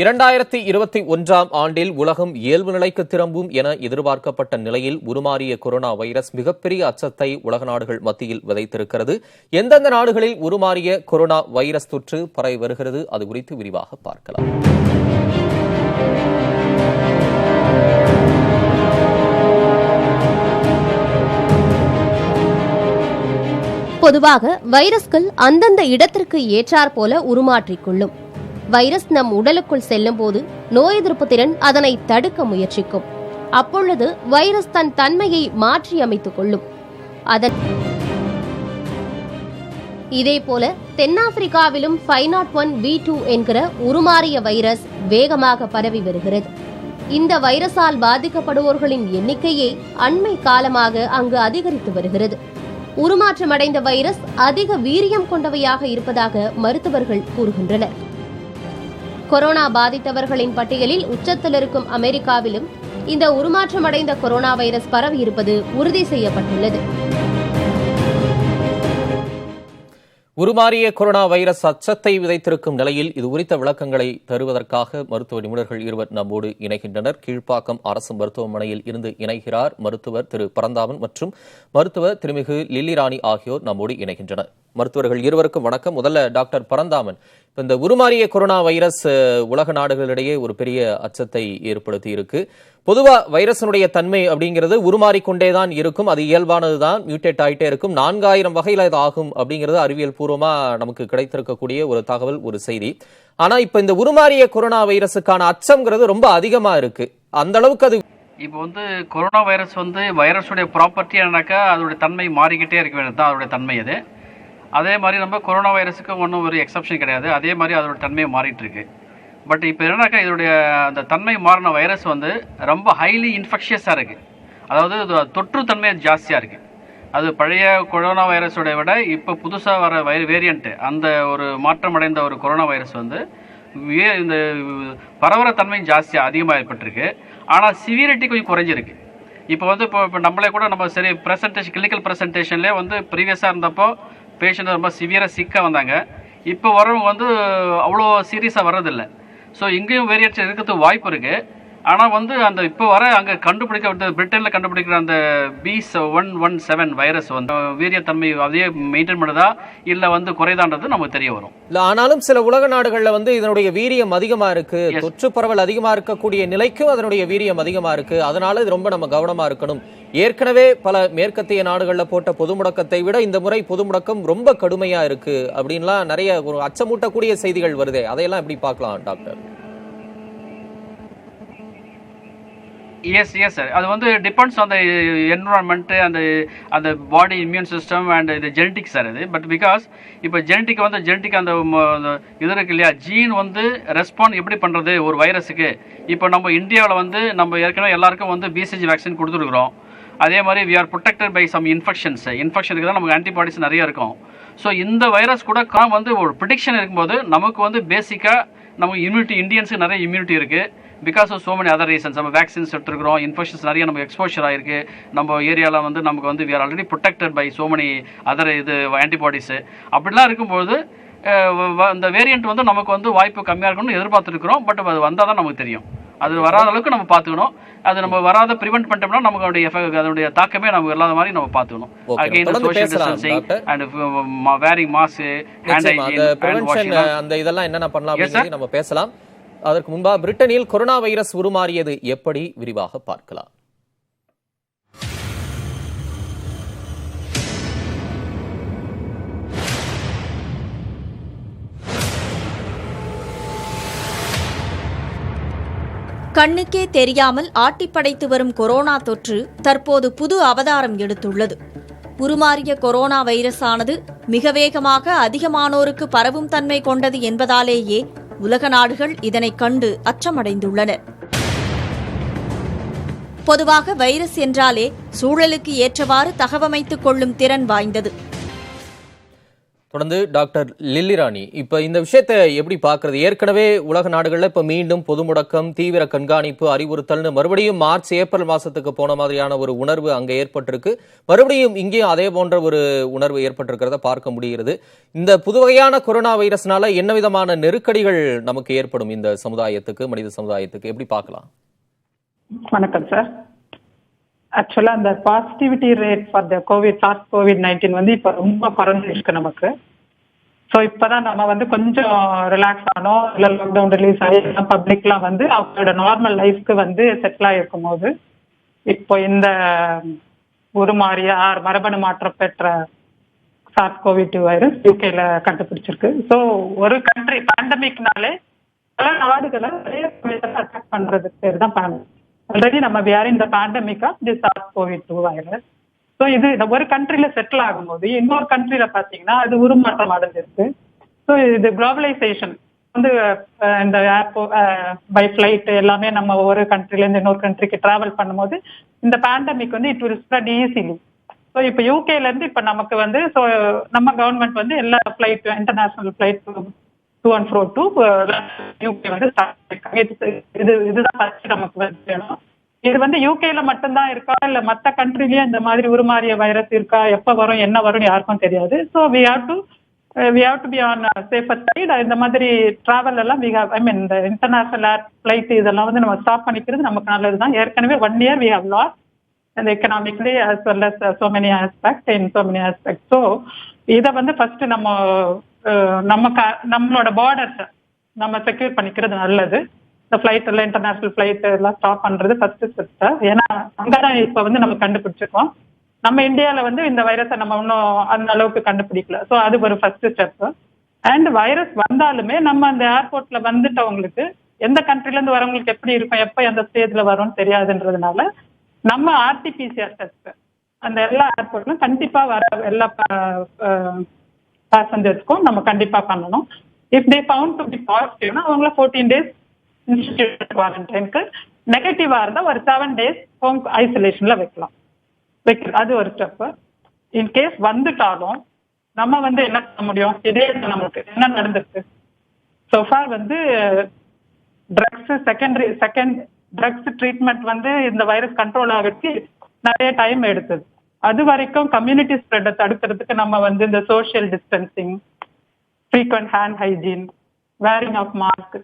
2021ஆம் ஆண்டில் உலகம் இயல்பு நிலைக்கு திரும்பும் என எதிர்பார்க்கப்பட்ட நிலையில் உருமாறிய கொரோனா வைரஸ் மிகப்பெரிய அச்சத்தை உலக நாடுகள் மத்தியில் விதைத்திருக்கிறது. எந்தெந்த நாடுகளில் உருமாறிய கொரோனா வைரஸ் தொற்று பரவி வருகிறது, அது குறித்து விரிவாக பார்க்கலாம். பொதுவாக வைரஸ்கள் அந்தந்த இடத்திற்கு ஏற்றாற் போல உருமாற்றிக்கொள்ளும். வைரஸ் நம் உடலுக்குள் செல்லும் போது நோய் எதிர்ப்பு திறன் அதனை தடுக்க முயற்சிக்கும். அப்பொழுது வைரஸ் தன் தன்மையை மாற்றி அமைத்துக் கொள்ளும். இதேபோல தென்னாப்பிரிக்காவிலும் 501V2 என்கிற உருமாறிய வைரஸ் வேகமாக பரவி வருகிறது. இந்த வைரஸால் பாதிக்கப்படுவோர்களின் எண்ணிக்கையே அண்மை காலமாக அங்கு அதிகரித்து வருகிறது. உருமாற்றமடைந்த வைரஸ் அதிக வீரியம் கொண்டவையாக இருப்பதாக மருத்துவர்கள் கூறுகின்றனர். கொரோனா பாதித்தவர்களின் பட்டியலில் உச்சத்தில் இருக்கும் அமெரிக்காவிலும் இந்த உருமாற்றமடைந்த கொரோனா வைரஸ் பரவி இருப்பது உறுதி செய்யப்பட்டுள்ளது. உருமாறிய கொரோனா வைரஸ் அச்சத்தை விதைத்திருக்கும் நிலையில் இது குறித்த விளக்கங்களை தருவதற்காக மருத்துவ நிபுணர்கள் இருவர் நம்மோடு இணைகின்றனர். கீழ்ப்பாக்கம் அரசு மருத்துவமனையில் இருந்து இணைகிறார் மருத்துவர் திரு பரந்தாமன் மற்றும் மருத்துவர் திருமிகு லில்லிராணி ஆகியோர் நம்மோடு இணைகின்றனர். மருத்துவர்கள் இருவருக்கும் வணக்கம். முதல்ல டாக்டர் பரந்தாமன், இந்த உருமாறிய கொரோனா வைரஸ் உலக நாடுகளிடையே ஒரு பெரிய அச்சத்தை ஏற்படுத்தி இருக்கு. பொதுவா வைரஸினுடைய தன்மை அப்படிங்கிறது உருமாறிக்கொண்டேதான் இருக்கும், அது இயல்பானதுதான், மியூட்டேட் ஆகிட்டே இருக்கும். 4000 வகையில் அது ஆகும் அப்படிங்கிறது அறிவியல் பூர்வமா நமக்கு கிடைத்திருக்கக்கூடிய ஒரு தகவல், ஒரு செய்தி. ஆனா இப்ப இந்த உருமாறிய கொரோனா வைரஸுக்கான அச்சம்ங்கிறது ரொம்ப அதிகமா இருக்கு. அந்த அளவுக்கு அது இப்போ கொரோனா வைரஸ் வைரஸுடைய ப்ராப்பர்ட்டி என்னன்னாக்கா அதோடைய தன்மை மாறிக்கிட்டே இருக்க வேண்டியது தான் அதோடைய தன்மை. அது அதே மாதிரி நம்ம கொரோனா வைரஸுக்கு ஒன்றும் ஒரு எக்ஸப்ஷன் கிடையாது, அதே மாதிரி அதோட தன்மையை மாறிட்டு இருக்கு. பட் இப்போ என்னன்னாக்கா இதோடைய அந்த தன்மை மாறின வைரஸ் ரொம்ப ஹைலி இன்ஃபெக்ஷியஸாக இருக்குது. அதாவது தொற்று தன்மை ஜாஸ்தியாக இருக்குது. அது பழைய கொரோனா வைரஸோட விட இப்போ புதுசாக வர வேரியண்ட்டு அந்த ஒரு மாற்றமடைந்த ஒரு கொரோனா வைரஸ் இந்த பரவற தன்மை ஜாஸ்தியாக அதிகமாக ஏற்பட்டிருக்கு. ஆனால் சிவியரிட்டி கொஞ்சம் குறைஞ்சிருக்கு. இப்போ இப்போ நம்மளே கூட நம்ம சரி கிளினிக்கல் ப்ரெசன்டேஷன்லேயே ப்ரீவியஸாக இருந்தப்போ பேஷண்ட் ரொம்ப சிவியராக சிக்காக வந்தாங்க. இப்போ வரவங்க அவ்வளோ சீரியஸாக வர்றதில்லை. ஸோ இங்கேயும் வேரியன்ஸ் இருக்கிறதுக்கு வாய்ப்பு இருக்குது. ஆனால் அந்த இப்போ வர அங்கே கண்டுபிடிக்க பிரிட்டனில் கண்டுபிடிக்கிற அந்த B117 வைரஸ் வீரியத்தன்மை அதையே மெயின்டைன் பண்ணுதா இல்லை குறைதான்றது நமக்கு தெரிய வரும். இல்லை, ஆனாலும் சில உலக நாடுகளில் இதனுடைய வீரியம் அதிகமாக இருக்கு, தொற்று பரவல் அதிகமாக இருக்கக்கூடிய நிலைக்கும் அதனுடைய வீரியம் அதிகமாக இருக்கு. அதனால இது ரொம்ப நம்ம கவனமா இருக்கணும். ஏற்கனவே பல மேற்கத்திய நாடுகளில் போட்ட பொது முடக்கத்தை விட இந்த முறை பொது முடக்கம் ரொம்ப கடுமையா இருக்கு அப்படின்லாம் நிறைய ஒரு அச்சமூட்டக்கூடிய செய்திகள் வருதே, அதையெல்லாம் எப்படி பார்க்கலாம் டாக்டர்? எஸ் சார், அது டிபெண்ட்ஸ் ஆன் த என்விரான்மெண்ட்டு, அந்த பாடி இம்யூன் சிஸ்டம் அண்ட் இது ஜெனட்டிக் சார். அது பட் பிகாஸ் இப்போ ஜெனட்டிக் அந்த இது இருக்கு இல்லையா, ஜீன் ரெஸ்பாண்ட் எப்படி பண்ணுறது ஒரு வைரஸுக்கு. இப்போ நம்ம இந்தியாவில் நம்ம ஏற்கனவே எல்லாருக்கும் BCG வேக்சின் கொடுத்துருக்குறோம். அதே மாதிரி we are protected by some இன்ஃபெக்ஷனுக்கு தான் நமக்கு ஆன்டிபாடிஸ் நிறைய இருக்கும். ஸோ இந்த வைரஸ் கூட ஒரு ப்ரிடிக்ஷன் இருக்கும்போது நமக்கு பேசிக்காக நமக்கு இம்யூனிட்டி, இந்தியன்ஸுக்கு நிறைய இம்யூனிட்டி இருக்குது. Because of so many other reasons. நம்ம வேக்சின்ஸ் எடுத்துருக்கிறோம், இன்ஃபெக்ஷன்ஸ் நிறைய நமக்கு எக்ஸ்போஷர் ஆகிருக்கு. நம்ம ஏரியாவில் நமக்கு we are already protected by so many other antibodies. அப்படிலாம் இருக்கும்போது இந்த வேரியண்ட் நமக்கு வாய்ப்பு கம்மியாக இருக்கணும்னு எதிர்பார்த்துருக்குறோம். பட் அது வந்தால் தான் நமக்கு தெரியும். அது வராத அளவுக்கு நம்ம பார்த்துக்கணும். அது நம்ம வராத ப்ரிவென்ட் பண்ணிட்டோம்னா நமக்கு அதனுடைய தாக்கமே நமக்கு இல்லாத மாதிரி நம்ம பார்த்துக்கணும். Again social distancing and wearing mask, hand hygiene, அந்த இதெல்லாம் என்னென்ன பண்ணலாம் அப்படின்னு நம்ம பேசலாம். அதற்கு முன்பா பிரிட்டனில் கொரோனா வைரஸ் உருமாறியது எப்படி விரிவாக பார்க்கலாம். கண்ணுக்கே தெரியாமல் ஆட்டிப்படைத்து வரும் கொரோனா தொற்று தற்போது புது அவதாரம் எடுத்துள்ளது. உருமாறிய கொரோனா வைரஸானது மிக வேகமாக அதிகமானோருக்கு பரவும் தன்மை கொண்டது என்பதாலேயே உலக நாடுகள் இதனை கண்டு அச்சமடைந்துள்ளனர். பொதுவாக வைரஸ் என்றாலே சூழலுக்கு ஏற்றவாறு தகவமைத்துக் கொள்ளும் திறன் வாய்ந்தது. தொடர்ந்து டாக்டர் லில்லிராணி, இப்ப இந்த விஷயத்தை எப்படி பாக்குறது? ஏற்கனவே உலக நாடுகள்ல இப்ப மீண்டும் பொது முடக்கம், தீவிர கண்காணிப்பு, அறிவுறுத்தல்னு மறுபடியும் மார்ச் ஏப்ரல் மாசத்துக்கு போன மாதிரியான ஒரு உணர்வு அங்க ஏற்பட்டிருக்கு. மறுபடியும் இங்கேயும் அதே போன்ற ஒரு உணர்வு ஏற்பட்டிருக்கிறத பார்க்க முடிகிறது. இந்த புதுவகையான கொரோனா வைரஸ்னால என்ன விதமான நெருக்கடிகள் நமக்கு ஏற்படும் இந்த சமுதாயத்துக்கு, மனித சமுதாயத்துக்கு எப்படி பார்க்கலாம்? வணக்கம் சார். ஆக்சுவலா அந்த positivity rate for the COVID-19 வந்து இப்ப ரொம்ப குறைஞ்சிருக்கு நமக்கு. ஸோ இப்பதான் நம்ம வந்து கொஞ்சம் ரிலாக்ஸ் ஆனோம். இல்லை லாக்டவுன் ரிலீஸ் ஆகி பப்ளிக்லாம் வந்து அவங்களோட நார்மல் லைஃப்க்கு வந்து செட்டில் ஆகிருக்கும் போது இப்போ இந்த உருமாறிய மரபணு மாற்றம் பெற்ற SARS-CoV-2 வைரஸ் யூகேல கண்டுபிடிச்சிருக்கு. ஸோ ஒரு கண்ட்ரி பேண்டமிக்னாலே பல நாடுகளை அட்டாக் பண்றதுக்கு பேர் தான் பேண்டமிக். ஆல்ரெடி நம்ம we are in the pandemic of the SARS-CoV-2 virus. So இது ஒரு கண்ட்ரில செட்டில் ஆகும்போது இன்னொரு கண்ட்ரில பாத்தீங்கன்னா அது உருமாற்றம் அடைஞ்சிருக்கு. ஸோ இது குளோபலைசேஷன் வந்து இந்த பை ஃபிளைட் எல்லாமே நம்ம ஒரு கண்ட்ரில இருந்து இன்னொரு கண்ட்ரிக்கு டிராவல் பண்ணும்போது இந்த பேண்டமிக் வந்து it will spread easily. So இப்போ யூகேல இருந்து இப்போ நமக்கு வந்து ஸோ நம்ம கவர்மெண்ட் வந்து எல்லா flight international flight to and fro to UK வந்து இதுதான் ஃபர்ஸ்ட் நமக்கு வந்து வேணும். இது வந்து யூகேல மட்டும்தான் இருக்கா இல்ல மற்ற கண்ட்ரிலயும் இந்த மாதிரி உருமாறிய வைரஸ் இருக்கா, எப்ப வரும் என்ன வரும்னு யாருக்கும் தெரியாது. So we have to be on safer side. இந்த மாதிரி டிராவல் எல்லாம் இந்த இன்டர்நேஷனல் ஏர் ஃபிளைட் இதெல்லாம் வந்து நம்ம ஸ்டாப் பண்ணிக்கிறது நமக்கு நல்லதுதான். ஏற்கனவே 1 year we have lost and economically as well as so many aspects. So இதை வந்து ஃபர்ஸ்ட் நம்மளோட பார்டர்ஸ் நம்ம செக்யூர் பண்ணிக்கிறது நல்லது. இந்த ஃபிளைட் எல்லாம் இன்டர்நேஷனல் ஃபிளைட் எல்லாம் ஸ்டாப் பண்றது ஃபர்ஸ்ட் ஸ்டெப். ஏன்னா அங்கதான் இப்ப வந்து நம்ம கண்டுபிடிச்சிருக்கோம். நம்ம இந்தியாவில வந்து இந்த வைரஸை நம்ம இன்னும் அந்த அளவுக்கு கண்டுபிடிக்கல. ஸோ அது ஒரு ஃபர்ஸ்ட் ஸ்டெப். அண்ட் வைரஸ் வந்தாலுமே நம்ம அந்த ஏர்போர்ட்ல வந்துட்டவங்களுக்கு எந்த கண்ட்ரில இருந்து வரவங்களுக்கு எப்படி இருக்கும், எப்ப எந்த ஸ்டேஜ்ல வரும்னு தெரியாதுன்றதுனால நம்ம RT-PCR டெஸ்ட் அந்த எல்லா ஏர்போர்ட்லும் கண்டிப்பா வர எல்லா பேசஞ்சர்ஸ்க்கும் நம்ம கண்டிப்பா பண்ணணும். If they found to be பாசிட்டிவ்னா அவங்கள 14 days இன்ஸ்டிடியூட் குவாரண்டைனுக்கு, நெகட்டிவா இருந்தா ஒரு 7 days ஹோம் ஐசோலேஷன்ல வைக்கலாம். அது ஒரு ஸ்டெப். இன்கேஸ் வந்துட்டாலும் நம்ம வந்து என்ன பண்ண முடியும், இதே நமக்கு என்ன நடந்திருக்கு சோஃபார் வந்து ட்ரக்ஸ் ட்ரீட்மெண்ட் வந்து இந்த வைரஸ் கண்ட்ரோல் ஆகிறதுக்கு நிறைய டைம் எடுத்தது. அது வரைக்கும் கம்யூனிட்டி ஸ்ப்ரெட்டை தடுக்கிறதுக்கு நம்ம வந்து இந்த social distancing, frequent hand hygiene, wearing of mask,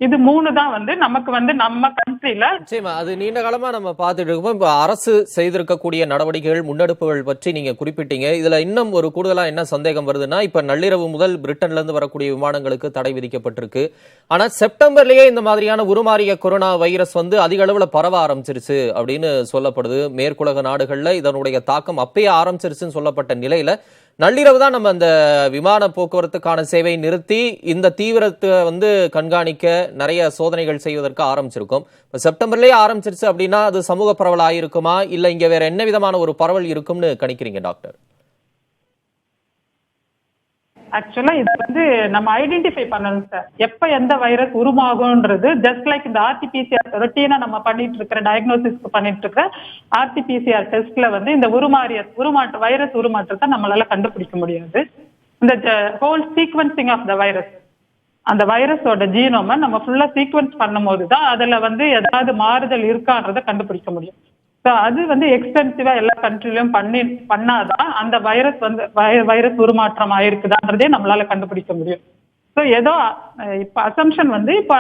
இது 3 தான் வந்து நமக்கு வந்து நம்ம கண்ட்ரில நிச்சயமா அது நீண்ட காலமா நம்ம பார்த்துட்டு இருக்கோம். இப்ப அரசு செய்திருக்கக்கூடிய நடவடிக்கைகள், முன்னெடுப்புகள் பற்றி நீங்க குறிப்பிட்டீங்க. இதுல இன்னும் ஒரு கூடுதலா என்ன சந்தேகம் வருதுன்னா, இப்ப நள்ளிரவு முதல் பிரிட்டன்ல இருந்து வரக்கூடிய விமானங்களுக்கு தடை விதிக்கப்பட்டிருக்கு. ஆனா செப்டம்பர்லயே இந்த மாதிரியான உருமாறிய கொரோனா வைரஸ் வந்து அதிக அளவுல பரவ ஆரம்பிச்சிருச்சு அப்படின்னு சொல்லப்படுது. மேற்குலக நாடுகள்ல இதனுடைய தாக்கம் அப்பயே ஆரம்பிச்சிருச்சுன்னு சொல்லப்பட்ட நிலையில நள்ளிரவு தான் நம்ம அந்த விமான போக்குவரத்துக்கான சேவை நிறுத்தி இந்த தீவிரத்தை வந்து கண்காணிக்க நிறைய சோதனைகள் செய்வதற்கு ஆரம்பிச்சிருக்கோம். செப்டம்பர்லயே ஆரம்பிச்சிருச்சு அப்படின்னா அது சமூக பரவல் ஆயிருக்குமா, இல்ல இங்க வேற என்ன விதமான ஒரு பரவல் இருக்கும்னு கணிக்கிறீங்க டாக்டர்? ஆக்சுவலா இது வந்து நம்ம ஐடென்டிஃபை பண்ணணும் சார், எப்ப எந்த வைரஸ் உருமாகும்ன்றது. ஜஸ்ட் லைக் இந்த RT-PCR ரொட்டீனா நம்ம பண்ணிட்டு இருக்கிற டயக்னோசிஸ்க்கு பண்ணிட்டு இருக்கிற RT-PCR டெஸ்ட்ல வந்து இந்த வைரஸ் உருமாற்றத்தை நம்மளால கண்டுபிடிக்க முடியாது. இந்த whole sequencing of the virus, அந்த வைரஸோட ஜீனோமை நம்ம ஃபுல்லா சீக்வன்ஸ் பண்ணும் போதுதான் அதுல வந்து ஏதாவது மாறுதல் இருக்கான்றதை கண்டுபிடிக்க முடியும். ஸோ அது வந்து எக்ஸ்டென்சிவா எல்லா கண்ட்ரிலையும் பண்ணாதான் அந்த வைரஸ் உருமாற்றம் ஆயிருக்குதான்றதே நம்மளால கண்டுபிடிக்க முடியும். ஸோ ஏதோ இப்ப அசம்ஷன் வந்து இப்ப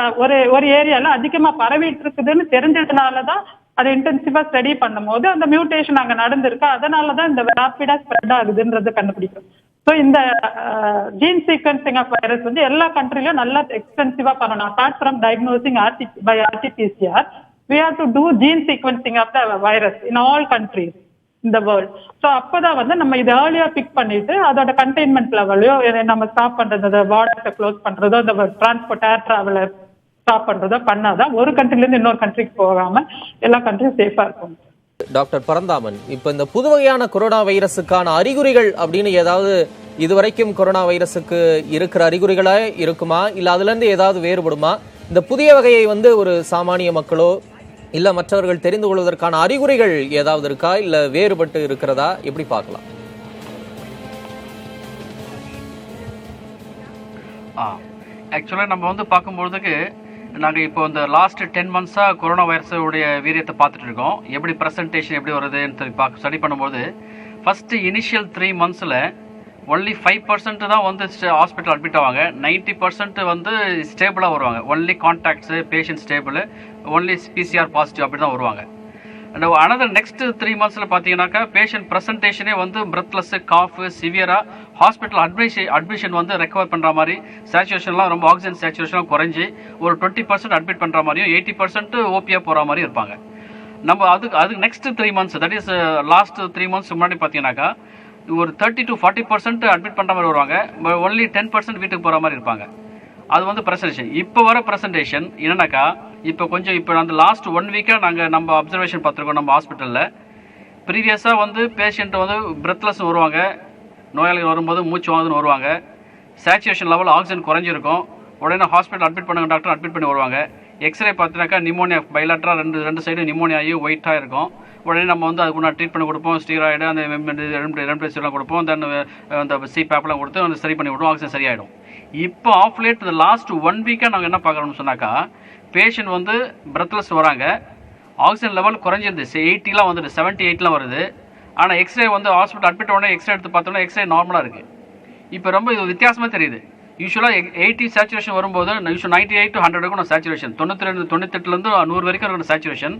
ஒரு ஏரியால அதிகமா பரவிட்டு இருக்குதுன்னு தெரிஞ்சதுனாலதான் அதை இன்டென்சிவா ஸ்டடி பண்ணும் போது அந்த மியூட்டேஷன் அங்க நடந்திருக்கு, அதனாலதான் இந்த ரேபிடா ஸ்ப்ரெட் ஆகுதுன்றதை கண்டுபிடிக்கும். ஸோ இந்த ஜீன் சீக்வன்சிங் ஆஃப் வைரஸ் வந்து எல்லா கண்ட்ரிலையும் நல்லா எக்ஸ்டென்சிவா பண்ணணும். Apart from diagnosing by RT-PCR, we have to do gene sequencing of the virus in all countries in the world. So அப்பதான் வந்து நம்ம இதை ஏர்லியா பிக் பண்ணிட்டு அதோட கண்டெய்ன்மெண்ட் லெவலையோ நம்ம ஸ்டாப் பண்றது, பார்டர்ஸை க்ளோஸ் பண்றதோ, இந்த டிரான்ஸ்போர்ட் ஏர் டிராவலை ஸ்டாப் பண்றதோ பண்ணாதான் ஒரு கண்ட்ரில இருந்து இன்னொரு கண்ட்ரிக்கு போகாம எல்லா கண்ட்ரியும் சேஃபா இருக்கும். டாக்டர் பரந்தாமன், இப்ப இந்த புதுவகையான கொரோனா வைரஸுக்கான அறிகுறிகள் அப்படின்னு ஏதாவது இதுவரைக்கும் கொரோனா வைரஸுக்கு இருக்கிற அறிகுறிகளா இருக்குமா, இல்ல அதுல இருந்து ஏதாவது வேறுபடுமா? இந்த புதிய வகையை வந்து ஒரு சாமானிய மக்களோ இல்ல மற்றவர்கள் தெரிந்து கொள்வதற்கான அறிகுறிகள் ஏதாவது இருக்கா, இல்ல வேறுபட்டு இருக்கிறதா, எப்படி பார்க்கலாம்? ஆக்சுவலாக நம்ம வந்து பார்க்கும்பொழுதுக்கு நாங்கள் இப்போ இந்த லாஸ்ட் 10 months-ஆக கொரோனா வைரஸோடைய வீரியத்தை பார்த்துட்டு இருக்கோம். எப்படி ப்ரெசன்டேஷன் எப்படி வருதுன்னு ஸ்டடி பண்ணும்போது ஃபஸ்ட்டு இனிஷியல் 3 months-ல் ஒன்லி 5% தான் வந்து ஹாஸ்பிட்டல் அட்மிட் ஆவாங்க. 90% வந்து ஸ்டேபிளாக வருவாங்க. Only contacts patient stable, only PCR positive அப்படி தான் வருவாங்க. அனதர் நெக்ஸ்ட் 3 months-ல் பார்த்தீங்கன்னாக்கா பேஷண்ட் ப்ரெசன்டேஷனே வந்து பிரெத்லெஸ்ஸு, காஃபு, சிவியராக ஹாஸ்பிட்டல் அட்மிஷன் வந்து ரெக்கவர் பண்ணுற மாதிரி, சேச்சுரேஷன்லாம் ரொம்ப ஆக்சிஜன் சேச்சுரேஷன்லாம் குறைஞ்சி ஒரு 20% அட்மிட் பண்ணுற மாதிரியும் 80% ஓபியாக போகிற மாதிரியும் இருப்பாங்க. நம்ம அதுக்கு next 3 months, that is last 3 months முன்னாடி பார்த்தீங்கன்னாக்கா ஒரு 30 to 40% அட்மிட் பண்ணுற மாதிரி வருவாங்க. ஒன்லி 10% வீட்டுக்கு போகிற மாதிரி இருப்பாங்க. அது வந்து ப்ரெசன்டேஷன். இப்போ வர ப்ரெசன்டேஷன் என்னன்னாக்கா இப்போ அந்த லாஸ்ட் 1 week-ஆ நம்ம அப்சர்வேஷன் பார்த்துருக்கோம் நம்ம ஹாஸ்பிட்டலில். ப்ரீவியஸாக வந்து பேஷண்ட் வந்து பிரெத்லெஸ் வருவாங்க, நோயாளிகள் வரும்போது மூச்சு வாங்குதுன்னு வருவாங்க, சேச்சுரேஷன் லெவல் ஆக்சிஜன் குறைஞ்சிருக்கும், உடனே ஹாஸ்பிட்டல் அட்மிட் பண்ணுங்க டாக்டர் அட்மிட் பண்ணி வருவாங்க. எக்ஸ்ரே பார்த்தினாக்கா நிமோனியா பைலாட்டராக ரெண்டு சைடு நிமோனியா ஆகி ஒயிட்டாக இருக்கும். உடனே நம்ம வந்து அதுக்கு நான் ட்ரீட்மெண்ட் கொடுப்போம், ஸ்டீராய்டு அந்த ரெம்டெசிவிர்லாம் கொடுப்போம், தென் அந்த சிபேப்லாம் கொடுத்து வந்து சரி பண்ணி விடுவோம், ஆக்சிஜன் சரியாயிடும். இப்போ ஆஃப் லேட் இந்த லாஸ்ட் 1 week-ஆ நாங்கள் என்ன பார்க்குறோம்னு சொன்னாக்கா பேஷண்ட் வந்து பிரெத்லெஸ் வராங்க, ஆக்சிஜன் லெவல் குறைஞ்சிருந்துச்சு, 80-லாம் வந்துட்டு 78-லாம் வருது. ஆனால் எக்ஸ்ரே வந்து ஹாஸ்பிட்டல் அட்மிட் உடனே எக்ஸ்ரே எடுத்து பார்த்தோன்னா எக்ஸ்ரே நார்மலாக இருக்குது. இப்போ ரொம்ப இது வித்தியாசமாக தெரியுது. யூஸ்வலாக 80 சேச்சுரேஷன் வரும்போது 98 to 100 இருக்கணும் சேச்சுரேஷன், 98-லேருந்து 100 வரைக்கும் இருக்கணும் சேச்சுரேஷன்.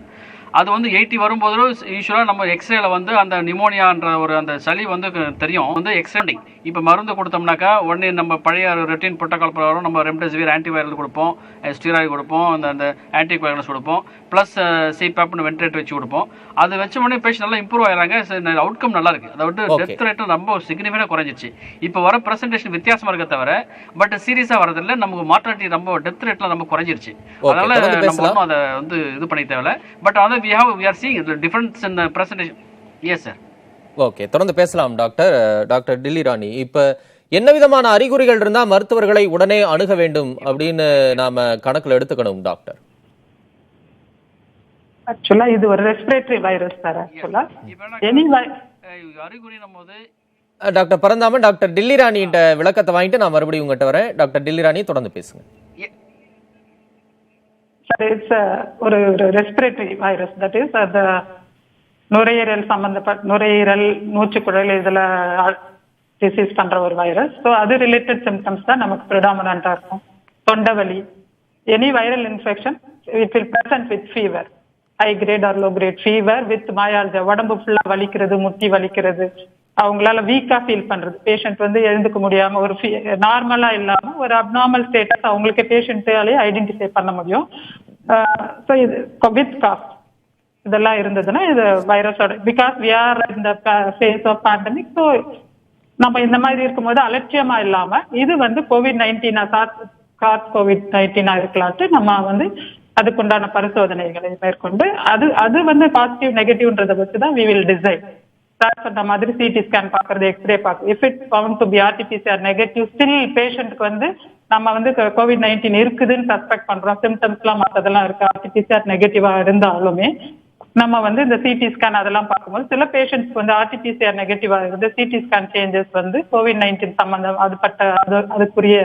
அது வந்து 80 வரும்போது யூஸ்வலாக நம்ம எக்ஸ்ரேல வந்து அந்த நிமோனியான்ற ஒரு அந்த சளி வந்து தெரியும், வந்து எக்ஸ்ரே. இப்போ மருந்து கொடுத்தோம்னாக்கா உடனே நம்ம பழைய ரொட்டீன் புரோட்டோகால் பிரகாரம் நம்ம ரெம்டெசிவிர் ஆன்டிவைரல் கொடுப்போம், ஸ்டீராய்டு கொடுப்போம், அந்த ஆன்டிகோயாகுலன்ஸ் கொடுப்போம், ப்ளஸ் சிபேப்னு வென்டிலேட்டர் வச்சு கொடுப்போம். அது வச்ச உடனே பேஷண்ட் நல்லா இம்ப்ரூவ் ஆகிறாங்க, அவுட்கம் நல்லா இருக்குது. அதாவது டெத் ரேட்டும் ரொம்ப சிக்னிஃபிகண்டாக குறைஞ்சிச்சு. இப்போ வர ப்ரெசன்டேஷன் வித்தியாசமாக இருக்க தவிர பட் சீரியஸாக வரதில்லை, நமக்கு மார்டாலிட்டி ரொம்ப டெத் ரேட்லாம் ரொம்ப குறைஞ்சிருச்சு. அதனால நம்ம ஒன்றும் அதை வந்து இது பண்ணி தேவையில்லை. பட் வந்து we are seeing the difference in the presentation. Yes sir. Okay, தொடர்ந்து பேசலாம் டாக்டர் டில்லி ராணி. இப்ப என்ன விதமான அறிகுறிகள் இருந்தா மருத்துவர்களை உடனே அணுக வேண்டும் அப்படின்னு நாம கணக்குல எடுத்துக்கணும் டாக்டர்? ஆக்சுவலா இது ஒரு ரெஸ்பிரேட்டரி வைரஸ் சார். ஆக்சுவலா அறிகுறி நம்மது டாக்டர் பரந்தாமன், டாக்டர் டில்லி ராணிட்ட விளக்கத்தை வாங்கிட்டு நான் மறுபடியும் உங்ககிட்ட வரேன். டாக்டர் டில்லி ராணி தொடர்ந்து பேசுங்க. இட்ஸ் ஒரு ரெஸ்பிரேட்டரி வைரஸ், தட் இஸ் அந்த நுரையீரல் சம்பந்தப்பட்ட நுரையீரல், மூச்சுக்குழல் இதுல டிசீஸ் பண்ற ஒரு வைரஸ். ஸோ அது ரிலேட்டட் சிம்டம்ஸ் தான் நமக்கு ப்ரிடாமினண்டா இருக்கும். தொண்டவலி, any viral infection it will present with fever, high grade or low grade fever with myalgia, உடம்பு ஃபுல்லா வலிக்கிறது, முட்டி வலிக்கிறது, அவங்களால வீக்கா ஃபீல் பண்றது, பேஷண்ட் வந்து எழுந்துக்க முடியாம ஒரு நார்மலா இல்லாம ஒரு அப்நார்மல் ஸ்டேட்டஸ் அவங்களுக்கு பேஷண்ட்டாலே ஐடென்டிஃபை பண்ண முடியும். ஸோ இது வித் காஃப் இதெல்லாம் இருந்ததுன்னா இது வைரஸோட, பிகாஸ் வி ஆர் இந்த ஃபேஸ் ஆஃப் பேண்டமிக். ஸோ நம்ம இந்த மாதிரி இருக்கும்போது அலட்சியமா இல்லாம இது வந்து COVID-19 COVID-19 இருக்கலான்ட்டு நம்ம வந்து அதுக்குண்டான பரிசோதனைகளை மேற்கொண்டு அது வந்து பாசிட்டிவ் நெகட்டிவ்ன்றதை வச்சுதான் we will decide. சொன்ன மாதிரி சிடி ஸ்கேன் பாக்குறது, எக்ஸ்ரே பாக்குறது, if it found to be RT-PCR negative, still பேஷண்ட்க்கு வந்து நம்ம வந்து COVID-19 இருக்குதுன்னு சஸ்பெக்ட் பண்றோம், சிம்டம்ஸ்லாம் மற்றதெல்லாம் இருக்கு, RT-PCR நெகட்டிவா இருந்தாலுமே நம்ம வந்து இந்த சிடி ஸ்கேன் அதெல்லாம் பார்க்கும்போது சில பேஷண்ட்ஸ்க்கு வந்து RT-PCR நெகட்டிவா இருந்து சிடி ஸ்கேன் சேஞ்சஸ் வந்து COVID-19 சம்பந்தம் அதுக்குரிய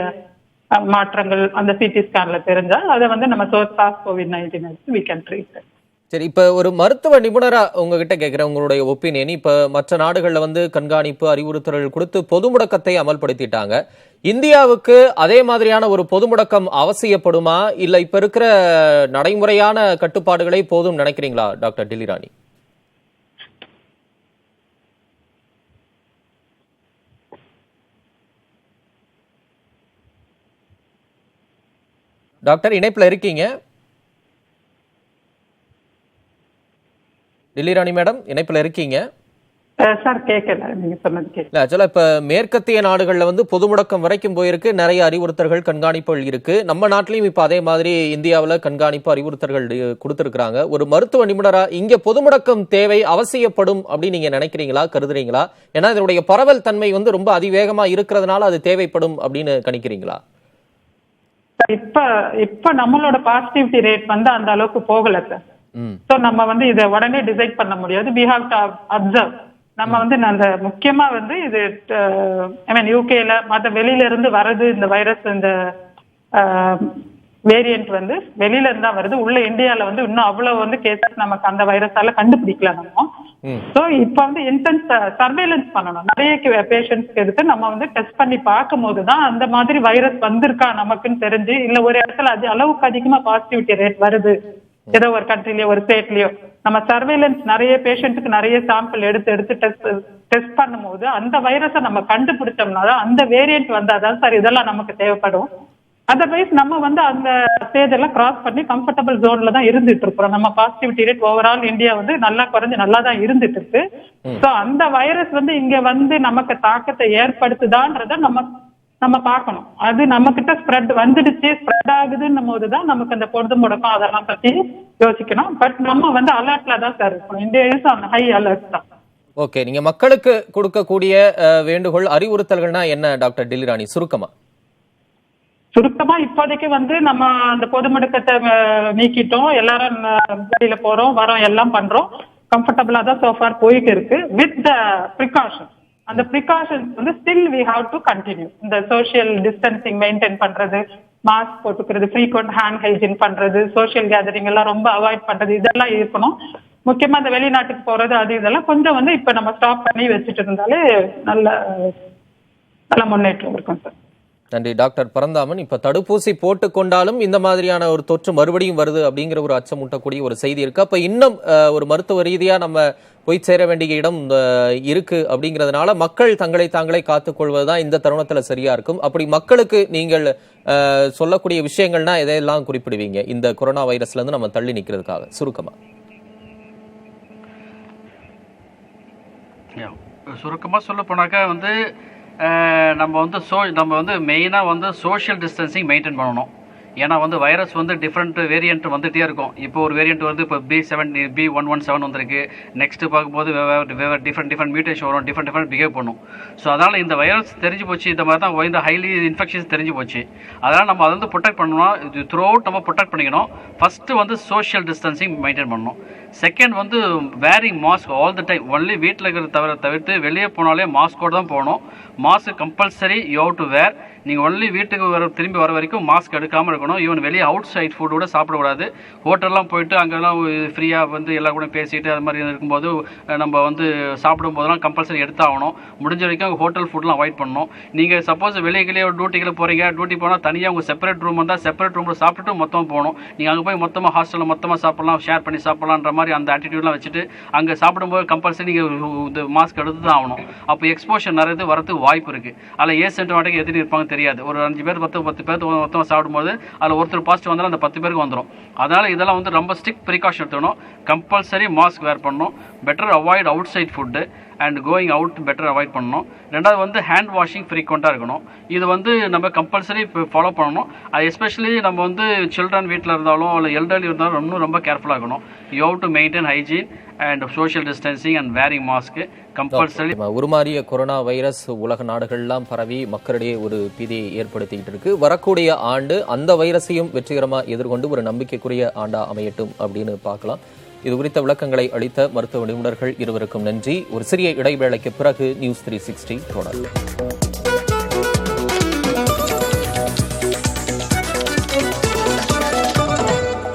மாற்றங்கள் அந்த சிடி ஸ்கேன்ல தெரிஞ்சால் அதை வந்து நம்ம source of COVID-19 we can treat. சரி, இப்ப ஒரு மருத்துவ நிபுணரா உங்ககிட்ட கேட்கிறேன் உங்களுடைய ஒப்பீனியன். இப்ப மற்ற நாடுகள்ல வந்து கண்காணிப்பு அறிவுறுத்தல்கள் கொடுத்து பொது முடக்கத்தை அமல்படுத்திட்டாங்க. இந்தியாவுக்கு அதே மாதிரியான ஒரு பொது முடக்கம் அவசியப்படுமா, இல்ல இப்ப இருக்கிற நடைமுறையான கட்டுப்பாடுகளை போதும் நினைக்கிறீங்களா டாக்டர் டில்லி ராணி? டாக்டர் இணைப்புல இருக்கீங்க? டில்லி ராணி மேடம் இணைப்புல இருக்கீங்க? சார் கேட்கல, நீங்க சொன்னது கேட்கல. ஆக்சுவலா இப்ப மேற்கத்திய நாடுகள்ல வந்து பொது முடக்கம் வரைக்கும் போயிருக்கு, நிறைய அறிவுறுத்தல்கள் கண்காணிப்புகள் இருக்கு. நம்ம நாட்டிலையும் இப்ப அதே மாதிரி இந்தியாவில கண்காணிப்பு அறிவுறுத்தல்கள் கொடுத்திருக்கிறாங்க. ஒரு மருத்துவ நிபுணரா இங்க பொது முடக்கம் தேவை அவசியப்படும் அப்படின்னு நீங்க நினைக்கிறீங்களா, கருதுறீங்களா? ஏன்னா இதனுடைய பரவல் தன்மை வந்து ரொம்ப அதிவேகமா இருக்கிறதுனால அது தேவைப்படும் அப்படின்னு கணிக்கிறீங்களா? இப்ப நம்மளோட பாசிட்டிவிட்டி ரேட் வந்து அந்த அளவுக்கு போகல சார். சோ நம்ம வந்து இதை உடனே டிசைட் பண்ண முடியாது. we have to observe. நம்ம வந்து அந்த முக்கியமா வந்து இது ஐ மீன் யூகேல மற்ற வெளியில இருந்து வர்றது இந்த வைரஸ் இந்த வேரியன்ட் வந்து வெளியில இருந்தா வருது. உள்ள இந்தியால வந்து இன்னும் அவ்வளவு வந்து கேசஸ் நமக்கு அந்த வைரஸால கண்டுபிடிக்கல நம்ம. சோ இப்ப வந்து இன்டென்ஸ் சர்வேலன்ஸ் பண்ணணும். நிறைய பேஷண்ட்ஸ்க்கு எடுத்து நம்ம வந்து டெஸ்ட் பண்ணி பார்க்கும் போதுதான் அந்த மாதிரி வைரஸ் வந்திருக்கா நமக்குன்னு தெரிஞ்சு, இல்ல ஒரு இடத்துல அது அளவுக்கு அதிகமா பாசிட்டிவிட்டி ரேட் வருது ஏதோ ஒரு கண்ட்ரிலயோ ஒரு ஸ்டேட்லயோ, நம்ம சர்வேலன்ஸ் நிறைய பேஷண்ட்டுக்கு நிறைய சாம்பிள் எடுத்து டெஸ்ட் பண்ணும் போது அந்த வைரஸை நம்ம கண்டுபிடிச்சோம்னா தான் அந்த வேரியன்ட் வந்தாதான் சார் இதெல்லாம் நமக்கு தேவைப்படும். அதர்வைஸ் நம்ம வந்து அந்த ஸ்டேஜ் எல்லாம் கிராஸ் பண்ணி கம்ஃபர்டபுள் ஜோன்ல தான் இருந்துட்டு இருக்கிறோம். நம்ம பாசிட்டிவிட்டி ரேட் ஓவரால் இந்தியா வந்து நல்லா குறைஞ்சு நல்லா தான் இருந்துட்டு இருக்கு. சோ அந்த வைரஸ் வந்து இங்க வந்து நமக்கு தாக்கத்தை ஏற்படுத்துதான்றத நம்ம பார்க்கணும். அது நம்ம கிட்ட ஸ்ப்ரெட் வந்துடுச்சு, ஸ்ப்ரெட் ஆகுதுன்னும் போதுதான் நமக்கு அந்த பொழுது முடக்கம் அதெல்லாம் பத்தி யோசிக்கணும். பட் நம்ம வந்து அலர்ட்ல தான் சார் இருக்கணும். India is on high alert தான். ஓகே, நீங்க மக்களுக்கு கொடுக்கக்கூடிய வேண்டுகோள் அறிவுறுத்தல்கள்னா என்ன டாக்டர் டில்லிராணி? சுருக்கமா இப்போதைக்கு வந்து நம்ம அந்த பொது முடக்கத்தை நீக்கிட்டோம், எல்லாரும் வெளியில போறோம் வரோம் எல்லாம் பண்றோம், கம்ஃபர்டபுளா தான் சோஃபார் போயிட்டு இருக்கு வித் த ப்ரிகாஷன். அந்த ப்ரிகாஷன்ஸ் வந்து still we have to continue. இந்த சோசியல் டிஸ்டன்சிங் மெயின்டைன் பண்றது, மாஸ்க் போட்டுக்கிறது, ஃப்ரீக்வெண்ட் ஹேண்ட் ஹைஜீன் பண்றது, சோசியல் கேதரிங் எல்லாம் ரொம்ப அவாய்ட் பண்றது, இதெல்லாம் இருக்கணும். முக்கியமா இந்த வெளிநாட்டுக்கு போறது அது இதெல்லாம் கொஞ்சம் வந்து இப்ப நம்ம ஸ்டாப் பண்ணி வச்சுட்டு இருந்தாலே நல்ல முன்னேற்றம் இருக்கும் சார். நன்றி டாக்டர் பரந்தாமன். இப்ப தடுப்பூசி போட்டுக் கொண்டாலும் இந்த மாதிரியான ஒரு தொற்று மறுபடியும் வருது அப்படிங்கிற ஒரு அச்சமூட்டக்கூடிய ஒரு செய்தி இருக்கு. அப்ப இன்னும் ஒரு மருத்துவ ரீதியா நம்ம போய் சேர வேண்டிய இடம் இருக்கு அப்படிங்கிறதுனால மக்கள் தங்களை தாங்களே காத்துக்கொள்வதுதான் இந்த தருணத்துல சரியா இருக்கும். அப்படி மக்களுக்கு நீங்கள் சொல்லக்கூடிய விஷயங்கள்னா எதையெல்லாம் குறிப்பிடுவீங்க இந்த கொரோனா வைரஸ்ல இருந்து நம்ம தள்ளி நிக்கிறதுக்காக சுருக்கமா? சுருக்கமா சொல்ல போனாக்கா வந்து நம்ம வந்து மெயினாக வந்து சோஷியல் டிஸ்டன்சிங் மெயின்டைன் பண்ணணும். ஏன்னா வந்து வைரஸ் வந்து டிஃப்ரெண்ட் வேரியன்ட் வந்துகிட்டே இருக்கும். இப்போ ஒரு வேரியன்ட் வந்து இப்போ B117 வந்திருக்கு. நெக்ஸ்ட் பார்க்கும்போது டிஃப்ரெண்ட் மியூட்டேஷன் வரும், டிஃப்ரெண்ட் பிஹேவ் பண்ணும். ஸோ அதனால் இந்த வைரஸ் தெரிஞ்சு போச்சு, இந்த மாதிரி தான் இந்த ஹைலி இன்ஃபெக்ஷன்ஸ் தெரிஞ்சு போச்சு. அதனால் நம்ம அதை வந்து ப்ரொடெக்ட் பண்ணணும். இது த்ரூ அவுட் நம்ம ப்ரொடெக்ட் பண்ணிக்கணும். ஃபஸ்ட்டு வந்து சோஷியல் டிஸ்டன்சிங் மெயின்டைன் பண்ணணும். செகண்ட் வந்து wearing mask all the time. Only வீட்டில் இருக்கிறத தவிர்த்து வெளியே போனாலே மாஸ்கோடு தான் போகணும். Mask compulsory you have to wear. நீங்கள் ஒன்லி வீட்டுக்கு திரும்பி வர வரைக்கும் மாஸ்க் எடுக்காமல் இருக்கணும். ஈவன் வெளியே அவுட் சைட் ஃபுட் கூட சாப்பிடக்கூடாது. ஹோட்டல்லாம் போயிட்டு அங்கெல்லாம் ஃப்ரீயாக வந்து எல்லா கூட பேசிட்டு அது மாதிரி இருக்கும்போது நம்ம வந்து சாப்பிடும் போதெல்லாம் கம்பல்சரி எடுத்தாகணும். முடிஞ்ச வரைக்கும் ஹோட்டல் ஃபுட்லாம் அவாய்ட் பண்ணணும். நீங்கள் சப்போஸ் வெளியே டியூட்டிகளை போகிறீங்க, டியூட்டி போனால் தனியாக உங்கள் செப்பரேட் ரூம் வந்தால் செப்பரேட் ரூமில் சாப்பிட்டுட்டு மொத்தமாக போகணும். நீங்கள் அங்கே போய் மொத்தமாக ஹாஸ்டலில் மொத்தமாக சாப்பிட்லாம், ஷேர் பண்ணி சாப்பிட்லான்ற மாதிரி அந்த ஆட்டிடியூட்லாம் வச்சுட்டு அங்கே சாப்பிடும்போது கம்பல்சரி நீங்கள் மாஸ்க் எடுத்து தான் ஆகணும். அப்போ எக்ஸ்போஷர் நிறைய வரதுக்கு வாய்ப்பு இருக்குது. அதில் ஏசிம்டமேட்டிக் எத்தனை இருப்பாங்க தெரியாது. ஒரு 5 பேர் 10 பேர் மொத்தமாக சாப்பிடும்போது அதில் ஒருத்தர் பாசிட்டிவ் வந்தாலும் அந்த 10 பேருக்கு வந்துடும். அதனால் இதெல்லாம் வந்து ரொம்ப ஸ்ட்ரிக்ட் ப்ரிகாஷன் எடுத்துக்கணும். கம்பல்சரி மாஸ்க் வேர் பண்ணணும். Better avoid outside food and going out better avoid பண்ணணும். ரெண்டாவது வந்து ஹேண்ட் வாஷிங் ஃப்ரீக்வெண்ட்டாக இருக்கணும். இது வந்து நம்ம கம்பல்சரி ஃபாலோ பண்ணணும். அது எஸ்பெஷலி நம்ம வந்து சில்ட்ரன் வீட்டில் இருந்தாலும் இல்லை எல்டர்லி இருந்தாலும் இன்னும் ரொம்ப கேர்ஃபுல்லாக இருக்கணும். You have to maintain hygiene and social distancing and wearing mask compulsory. உருமாறிய கொரோனா வைரஸ் உலக நாடுகள்லாம் பரவி மக்களிடையே ஒரு பீதியை ஏற்படுத்திக்கிட்டு இருக்கு. வரக்கூடிய ஆண்டு அந்த வைரஸையும் வெற்றிகரமாக எதிர்கொண்டு ஒரு நம்பிக்கைக்குரிய ஆண்டா அமையட்டும் அப்படின்னு பார்க்கலாம். இது குறித்த விளக்கங்களை அளித்த மருத்துவ நிபுணர்கள் இருவருக்கும் நன்றி. ஒரு சிறிய இடைவேளைக்கு பிறகு நியூஸ் 360 தொடரும்.